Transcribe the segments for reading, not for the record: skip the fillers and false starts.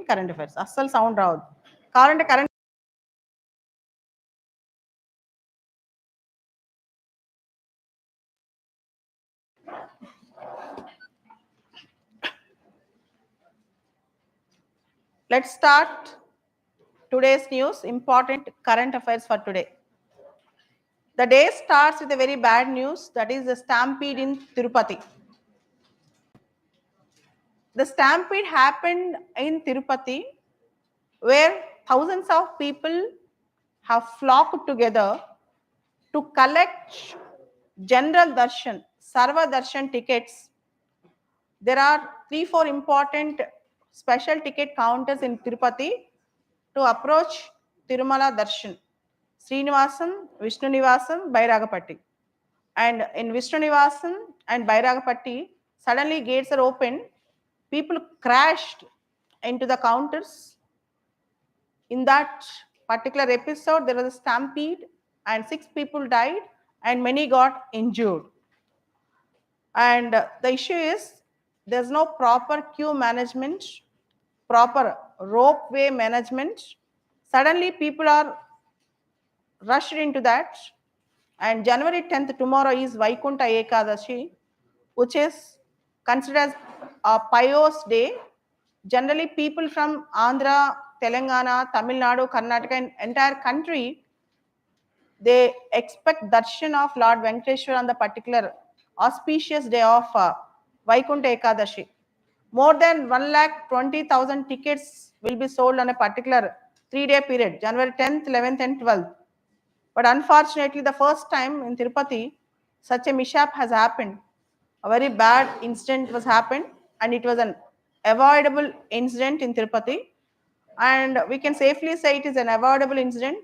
current affairs. Assal sound రావద్దు. కావాలంటే current Let's start today's news, important current affairs for today. The day starts with a very bad news, that is the stampede in Tirupati. The stampede happened in Tirupati, where thousands of people have flocked together to collect general darshan, sarva darshan tickets. There are 3-4 important special ticket counters in Tirupati to approach Tirumala darshan: Srinivasam, Vishnu Nivasam, Bairagapatti. And in Vishnu Nivasam and Bairagapatti, suddenly gates are opened. People crashed into the counters. In that particular episode, there was a stampede and 6 people died and many got injured. And the issue is there's no proper queue management, proper ropeway management. Suddenly people are rushed into that. And January 10th, tomorrow, is Vaikunta Ekadashi, which is considered as a pious day. Generally, people from Andhra, Telangana, Tamil Nadu, Karnataka, and entire country, they expect darshan of Lord Venkateshwar on the particular auspicious day of Vaikunta Ekadashi. More than 1,20,000 tickets will be sold on a particular 3-day period, January 10th, 11th, and 12th. But unfortunately, the first time in Tirupati, such a mishap has happened. A very bad incident was happened, and it was an avoidable incident in Tirupati. And we can safely say it is an avoidable incident.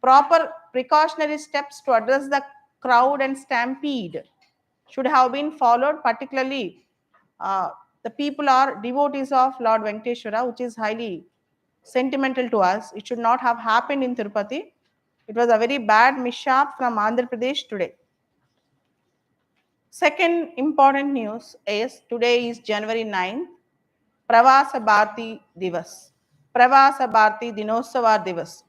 Proper precautionary steps to address the crowd and stampede should have been followed, particularly the people are devotees of Lord Venkateshwara, which is highly sentimental to us. It should not have happened in Tirupati. It was a very bad mishap from Andhra Pradesh today. Second important news is today is January 9th, Pravasa Bharati Divas. Pravasa Bharati Dinotsava Divas.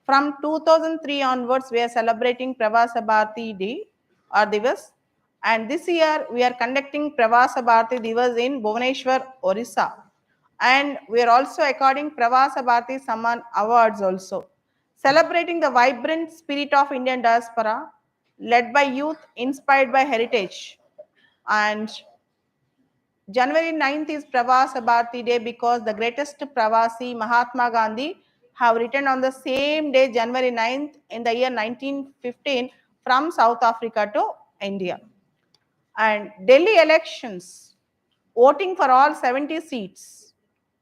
From 2003 onwards, we are celebrating Pravasa Bharati Day or Divas. And this year, we are conducting Pravasa Bharati Divas in Bhubaneswar, Orissa. And we are also according Pravasa Bharati Samman Awards also, celebrating the vibrant spirit of Indian diaspora, led by youth, inspired by heritage. And January 9th is Pravasa Bharati Day because the greatest Pravasi, Mahatma Gandhi, have returned on the same day, January 9th, in the year 1915 from South Africa to India. And Delhi elections, voting for all 70 seats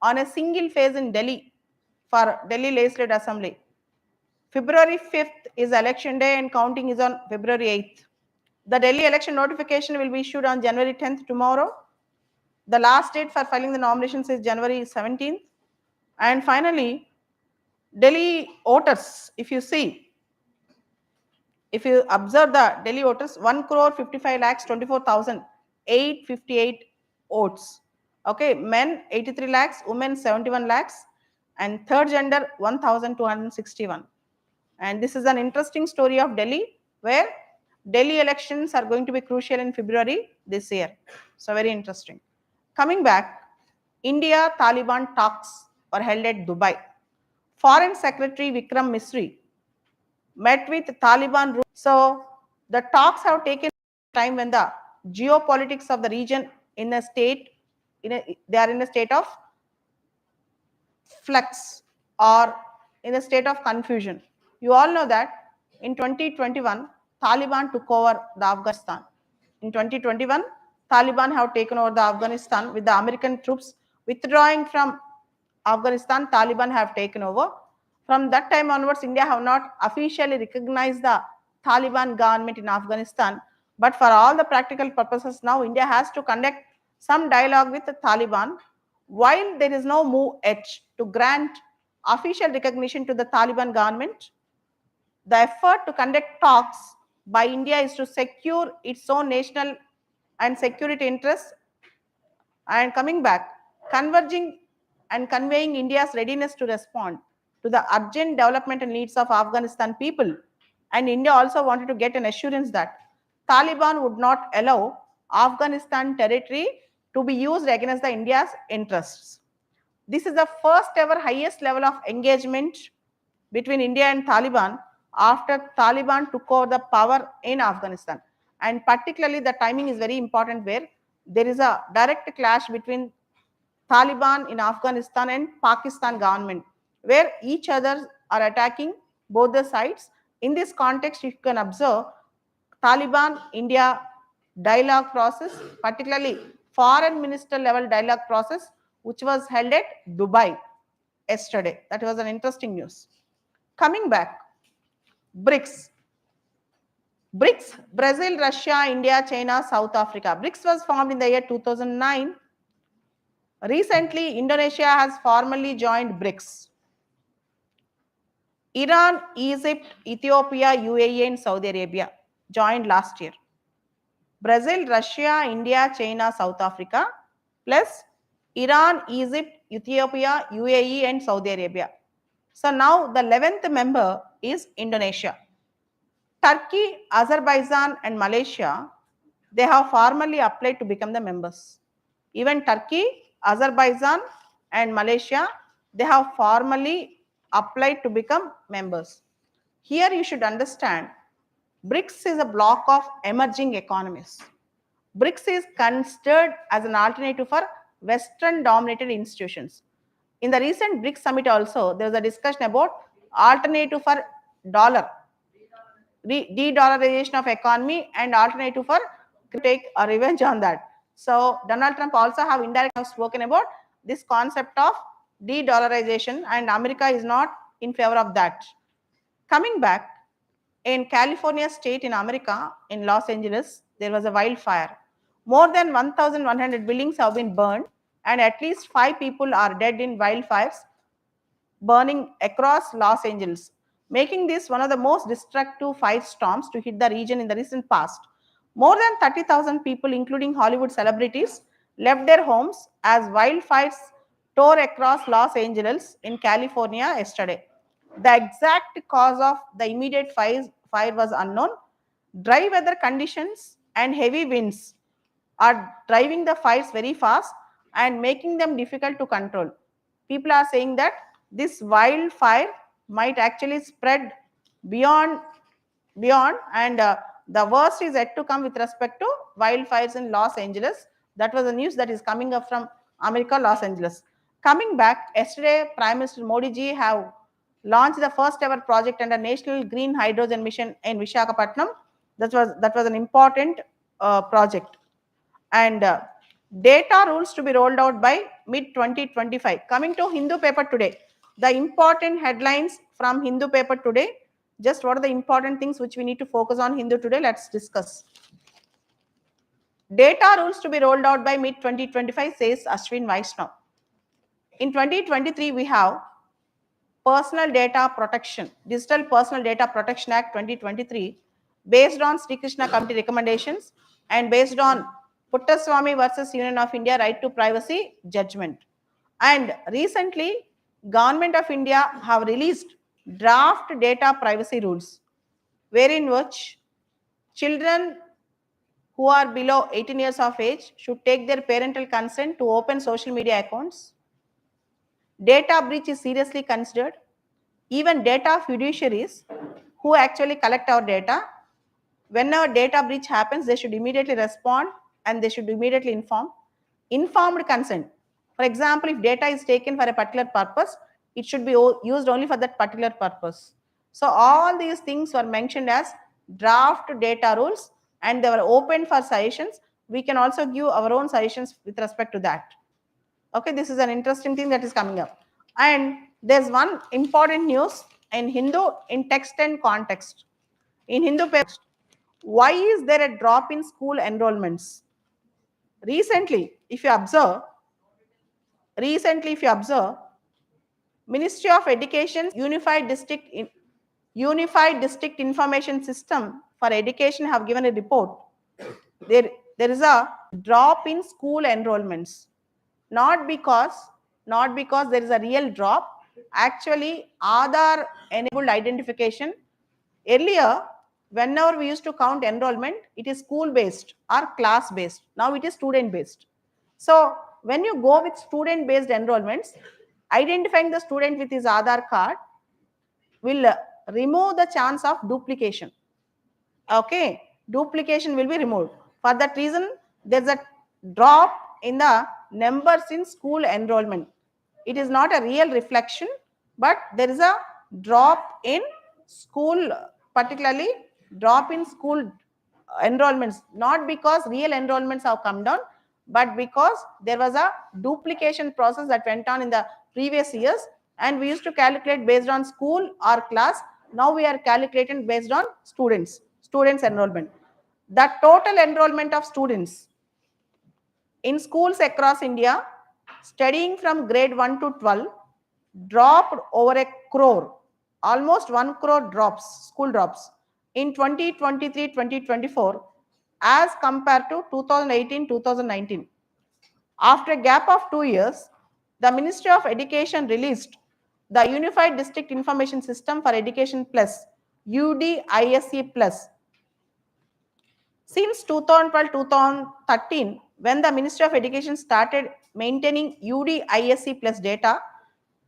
on a single phase in Delhi for Delhi Legislative Assembly. February 5th is election day and counting is on February 8th. The Delhi election notification will be issued on January 10th tomorrow. The last date for filing the nominations is January 17th. And finally, Delhi voters, if you observe the Delhi voters, 1,55,24,858 votes. Okay, men 83 lakhs, women 71 lakhs, and third gender 1,261. And this is an interesting story of Delhi, where Delhi elections are going to be crucial in February this year. So very interesting. Coming back, India-Taliban talks were held at Dubai. Foreign Secretary Vikram Misri met with Taliban. So the talks have taken time when the geopolitics of the region they are in a state of flux or in a state of confusion. You all know that in 2021, Taliban took over the Afghanistan. In 2021, Taliban have taken over the Afghanistan with the American troops withdrawing from Afghanistan. Taliban have taken over. From that time onwards, India have not officially recognized the Taliban government in Afghanistan. But for all the practical purposes now, India has to conduct some dialogue with the Taliban. While there is no move yet to grant official recognition to the Taliban government, the effort to conduct talks by India is to secure its own national and security interests. And coming back, converging and conveying India's readiness to respond to the urgent developmental needs of Afghanistan people. And India also wanted to get an assurance that Taliban would not allow Afghanistan territory to be used against the India's interests. This is the first ever highest level of engagement between India and Taliban after Taliban took over the power in Afghanistan. And particularly the timing is very important where there is a direct clash between Taliban in Afghanistan and Pakistan government, where each other are attacking both the sides. In this context, you can observe Taliban India dialogue process, particularly foreign minister level dialogue process, which was held at Dubai yesterday. That was an interesting news. Coming back, BRICS. BRICS, Brazil, Russia, India, China, South Africa. BRICS was formed in the year 2009. Recently, Indonesia has formally joined BRICS. Iran, Egypt, Ethiopia, UAE, and Saudi Arabia joined last year. Brazil, Russia, India, China, South Africa, plus Iran, Egypt, Ethiopia, UAE, and Saudi Arabia. So now the 11th member is Indonesia. Turkey, Azerbaijan, and Malaysia, they have formally applied to become the members. Even Turkey, Azerbaijan, and Malaysia, they have formally applied to become members. Here you should understand, BRICS is a block of emerging economies. BRICS is considered as an alternative for Western dominated institutions. In the recent BRICS summit also, there was a discussion about alternative for dollar, de-dollarization of economy, and alternative for take a revenge on that. So Donald Trump also have indirectly spoken about this concept of de-dollarization, and America is not in favor of that. Coming back, in California state in America, in Los Angeles, there was a wildfire. More than 1,100 buildings have been burned, and at least 5 people are dead in wildfires burning across Los Angeles, making this one of the most destructive firestorms to hit the region in the recent past. More than 30,000 people, including Hollywood celebrities, left their homes as wildfires tore across Los Angeles in California yesterday. The exact cause of the immediate fire was unknown. Dry weather conditions and heavy winds are driving the fires very fast and making them difficult to control. People are saying that this wildfire might actually spread beyond and the worst is yet to come with respect to wildfires in Los Angeles. That was the news that is coming up from America, Los Angeles. Coming back, yesterday Prime Minister Modi ji have launched the first ever project under National Green Hydrogen Mission in Visakhapatnam. That was an important project. And data rules to be rolled out by mid 2025. Coming to Hindu paper today, the important headlines from Hindu paper today. Just what are the important things which we need to focus on Hindu today? Let's discuss. Data rules to be rolled out by mid 2025, says Ashwin Vaishnav. In 2023, we have Personal Data Protection, Digital Personal Data Protection Act 2023, based on Sri Krishna Committee recommendations and based on Puttaswamy versus Union of India right to privacy judgment. And recently, Government of India have released draft data privacy rules, wherein which children who are below 18 years of age should take their parental consent to open social media accounts. Data breach is seriously considered. Even data fiduciaries who actually collect our data, whenever data breach happens, they should immediately respond and they should immediately inform. Informed consent. For example, if data is taken for a particular purpose, it should be used only for that particular purpose. So all these things were mentioned as draft data rules and they were open for suggestions. We can also give our own suggestions with respect to that. Okay, this is an interesting thing that is coming up. And there's one important news in Hindu in text and context. In Hindu text, why is there a drop in school enrollments? Recently, if you observe, Ministry of Education Unified District Information System for Education have given a report. There is a drop in school enrollments, not because not because there is a real drop. Actually, Aadhaar enabled identification. Earlier, whenever we used to count enrollment, it is school based or class based. Now it is student based. So when you go with student based enrollments, identifying the student with his Aadhaar card will remove the chance of duplication. Okay, duplication will be removed. For that reason, there's a drop in the numbers in school enrollment. It is not a real reflection, but there is a drop in school, particularly drop in school enrollments, not because real enrollments have come down, but because there was a duplication process that went on in the previous years, and we used to calculate based on school or class. Now we are calculating based on students enrollment. The total enrollment of students in schools across India studying from grade 1 to 12 dropped over a crore, almost 1 crore drops, school drops in 2023-2024 as compared to 2018-2019. After a gap of 2 years, the Ministry of Education released the Unified District Information System for Education Plus, UDISE Plus. Since 2012-2013, when the Ministry of Education started maintaining UDISE Plus data,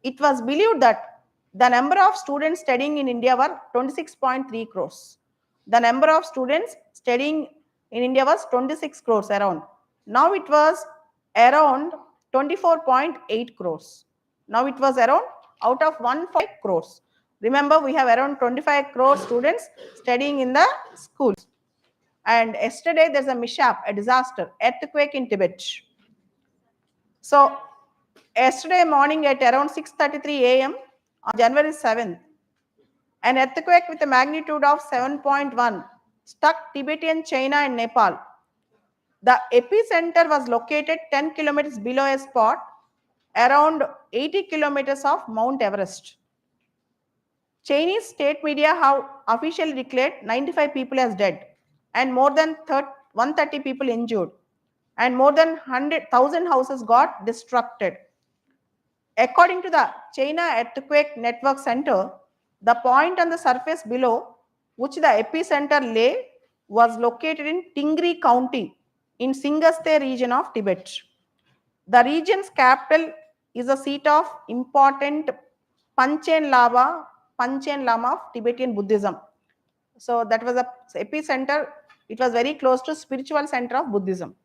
it was believed that the number of students studying in India were 26.3 crores. The number of students studying in India was 26 crores around. Now it was around 24.8 crores. Now it was around out of 1.5 crores. Remember, we have around 25 crores students studying in the schools. And yesterday there's a mishap, a disaster, earthquake in Tibet. So yesterday morning at around 6:33 a.m. on January 7th, an earthquake with a magnitude of 7.1 struck Tibetan China and Nepal. The epicenter was located 10 kilometers below a spot around 80 kilometers of Mount Everest. Chinese state media have officially declared 95 people as dead and more than 130 people injured, and more than 100,000 houses got destructed. According to the China Earthquake Network Center, the point on the surface below which the epicenter lay was located in Tingri County in Singaste region of Tibet. The region's capital is a seat of important Panchen Lama of Tibetan Buddhism. So that was a epicenter. It was very close to spiritual center of Buddhism.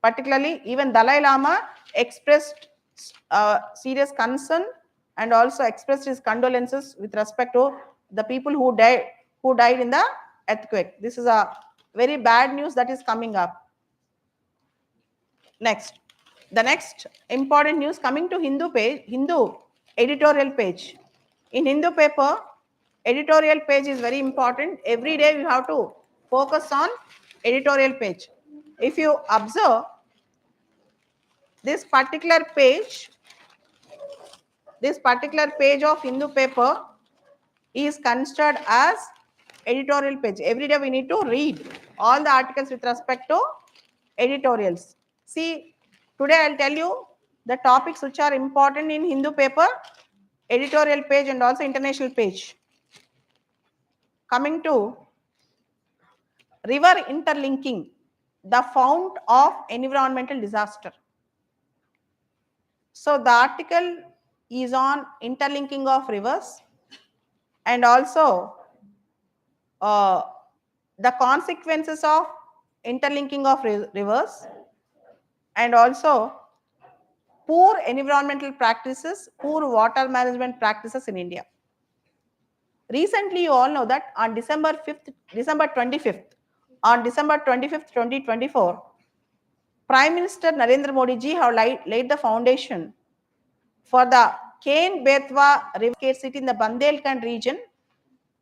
Particularly, even Dalai Lama expressed serious concern and also expressed his condolences with respect to the people who died in the earthquake. This is a very bad news that is coming up. Next, the next important news coming to Hindu editorial page. In Hindu paper, editorial page is very important. Every day you have to focus on editorial page. If you observe this particular page of Hindu paper is considered as editorial page. Every day we need to read all the articles with respect to editorials. See, today I'll tell you the topics which are important in Hindu paper, editorial page and also international page. Coming to river interlinking, the fount of environmental disaster. So the article is on interlinking of rivers and also the consequences of interlinking of rivers and also poor environmental practices, poor water management practices in India. Recently, you all know that on December 25th, 2024, Prime Minister Narendra Modi ji have laid the foundation for the Ken-Betwa river city in the Bundelkhand region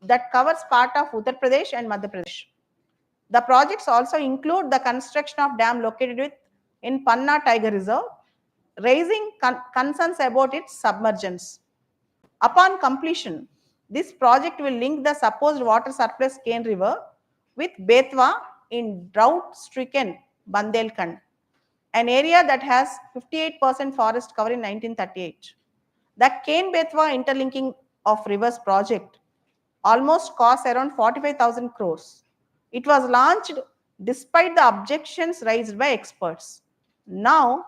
that covers part of Uttar Pradesh and Madhya Pradesh. The projects also include the construction of dam located in Panna Tiger Reserve, raising concerns about its submergence. Upon completion, this project will link the supposed water surplus Ken River with Betwa in drought-stricken Bundelkhand. an area that has 58% forest cover in 1938. The Ken-Betwa interlinking of rivers project almost cost around 45,000 crores. It was launched despite the objections raised by experts. Now,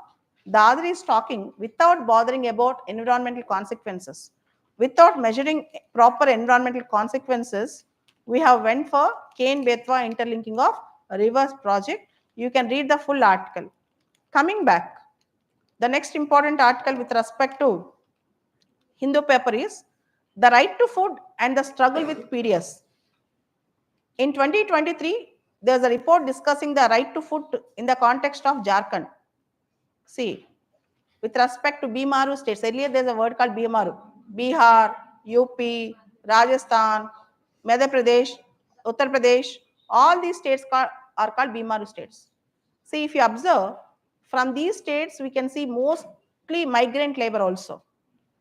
Dadri is talking without bothering about environmental consequences. Without measuring proper environmental consequences, we have went for Ken-Betwa interlinking of rivers project. You can read the full article. Coming back, the next important article with respect to Hindu paper is the right to food and the struggle with PDS. In 2023, there's a report discussing the right to food in the context of Jharkhand. See, with respect to Bimaru states, earlier there's a word called Bimaru. Bihar, UP, Rajasthan, Madhya Pradesh, Uttar Pradesh, all these states are called Bimaru states. See, if you observe, from these states, we can see mostly migrant labor also.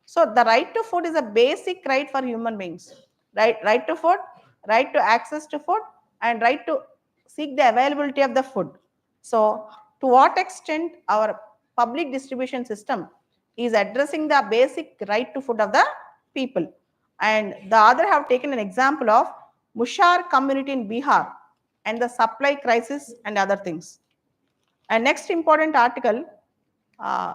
So the right to food is a basic right for human beings. Right to food, right to access to food, and right to seek the availability of the food. So to what extent our public distribution system is addressing the basic right to food of the people. And the other have taken an example of Mushar community in Bihar and the supply crisis and other things. And next important article, uh,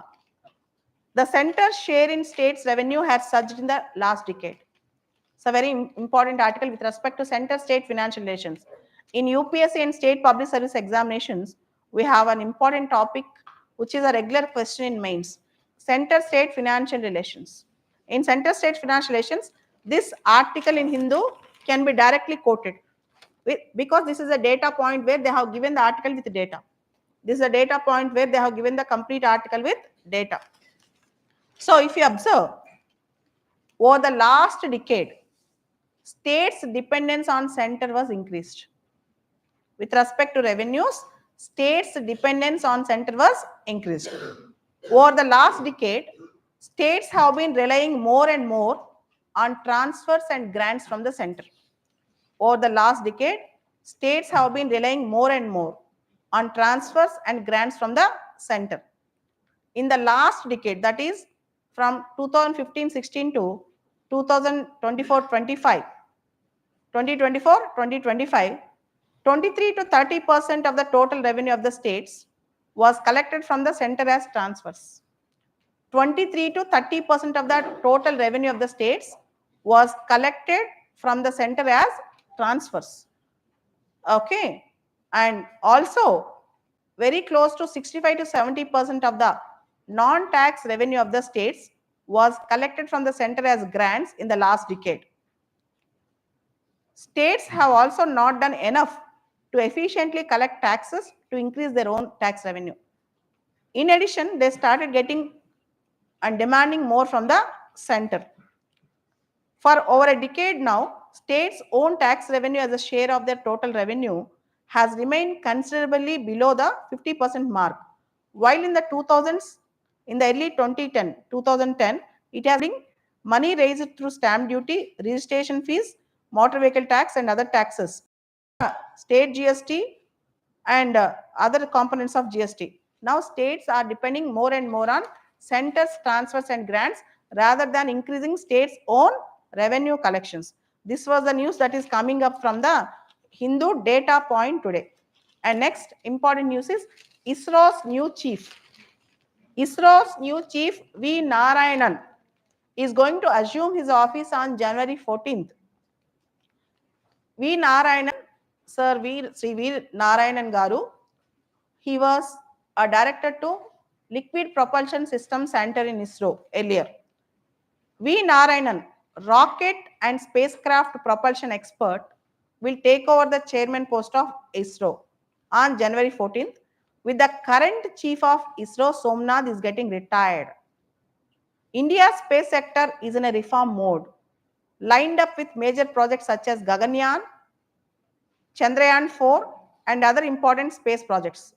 the center's share in states' revenue has surged in the last decade. It's a very important article with respect to center-state financial relations. In UPSC and state public service examinations, we have an important topic which is a regular question in mains. Center-state financial relations. In center-state financial relations, this article in Hindu can be directly quoted because this is a data point where they have given the article with data. This is a data point where they have given the complete article with data. So if you observe, over the last decade, states' dependence on center was increased. With respect to revenues, states' dependence on center was increased. Over the last decade, states have been relying more and more on transfers and grants from the center. Over the last decade, states have been relying more and more on transfers and grants from the center. In the last decade, that is from 2015-16 to 2024-25, 2024-2025, 23 to 30% of the total revenue of the states was collected from the center as transfers. 23 to 30% of the total revenue of the states was collected from the center as transfers. Okay. And also, very close to 65 to 70% of the non-tax revenue of the states was collected from the center as grants in the last decade. States have also not done enough to efficiently collect taxes to increase their own tax revenue. In addition, they started getting and demanding more from the center. For over a decade now, states' own tax revenue as a share of their total revenue has remained considerably below the 50% mark. While in the 2000s, in the early 2010, it has been money raised through stamp duty, registration fees, motor vehicle tax, and other taxes, state GST, and other components of GST. Now, states are depending more and more on centers, transfers, and grants rather than increasing states' own revenue collections. This was the news that is coming up from the Hindu data point today. And next important news is ISRO's new chief. ISRO's new chief, V. Narayanan, is going to assume his office on January 14th. V. Narayanan, Sir Sri V. Narayanan Garu, he was a director to Liquid Propulsion System Center in ISRO earlier. V. Narayanan, rocket and spacecraft propulsion expert, will take over the chairman post of ISRO on January 14th, with the current chief of ISRO, Somnath, is getting retired. India's space sector is in a reform mode, lined up with major projects such as Gaganyaan, Chandrayaan 4, and other important space projects.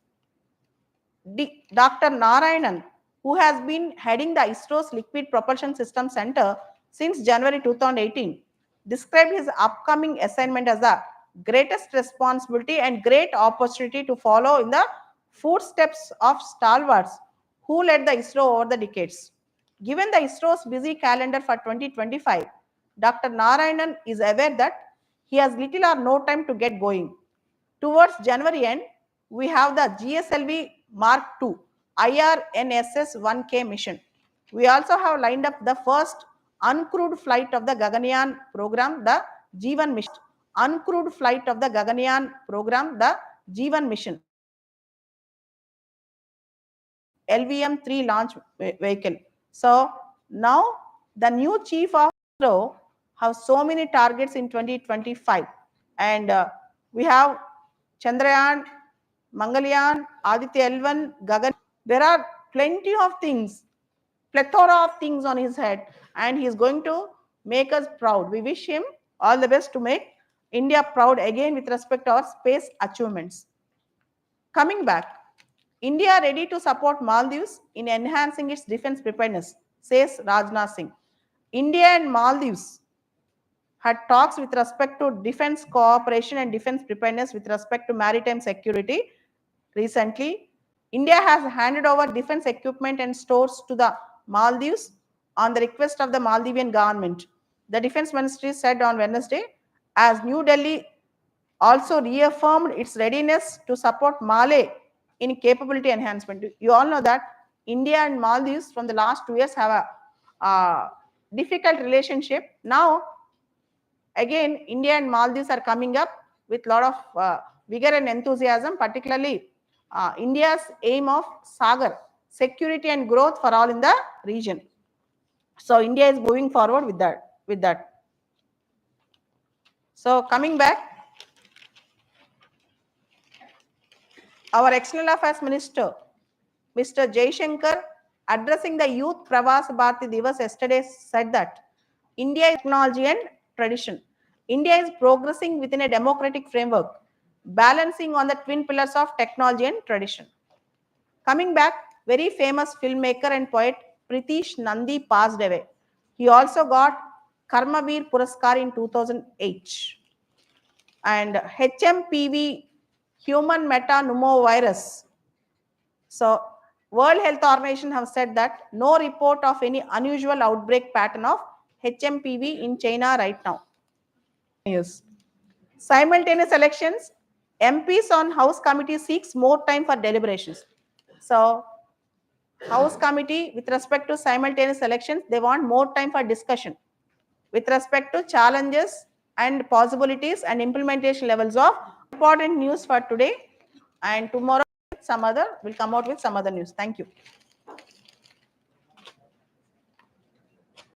Dr. Narayanan, who has been heading the ISRO's Liquid Propulsion System Center since January 2018, described his upcoming assignment as the greatest responsibility and great opportunity to follow in the footsteps of stalwarts who led the ISRO over the decades. Given the ISRO's busy calendar for 2025, Dr. Narayanan is aware that he has little or no time to get going. Towards January end, we have the GSLV Mark II IRNSS-1K mission. We also have lined up the first uncrewed flight of the Gaganyaan program, the G1 mission. Uncrewed flight of the Gaganyaan program, the G1 mission. LVM-3 launch vehicle. So now the new chief of ISRO have so many targets in 2025, and we have Chandrayaan, Mangalyaan, Aditya L1, Gagan. There are plenty of things, plethora of things on his head, and he is going to make us proud. We wish him all the best to make India proud again with respect to our space achievements. Coming back, India ready to support Maldives in enhancing its defense preparedness, says Rajnath Singh. India and Maldives had talks with respect to defense cooperation and defense preparedness with respect to maritime security. Recently, India has handed over defense equipment and stores to the Maldives on the request of the Maldivian government. The defense ministry said on Wednesday, as New Delhi also reaffirmed its readiness to support Malay in capability enhancement. You all know that India and Maldives from the last 2 years have a difficult relationship. Now, again, India and Maldives are coming up with a lot of vigor and enthusiasm, particularly India's aim of Sagar, security and growth for all in the region. So India is moving forward with that. So coming back, our External Affairs Minister, Mr. Jaishankar, addressing the youth Pravasi Bharatiya Divas yesterday, said that India is technology and tradition. India is progressing within a democratic framework, balancing on the twin pillars of technology and tradition. Coming back, very famous filmmaker and poet Pritish Nandi passed away. He also got Karmavir Puraskar in 2008. And HMPV, human metapneumovirus. So, World Health Organization have said that no report of any unusual outbreak pattern of HMPV in China right now. Yes. Simultaneous elections, MPs on House Committee seeks more time for deliberations. So, House Committee with respect to simultaneous elections, they want more time for discussion with respect to challenges and possibilities and implementation levels of important news for today. And tomorrow, we'll come out with some other news. Thank you.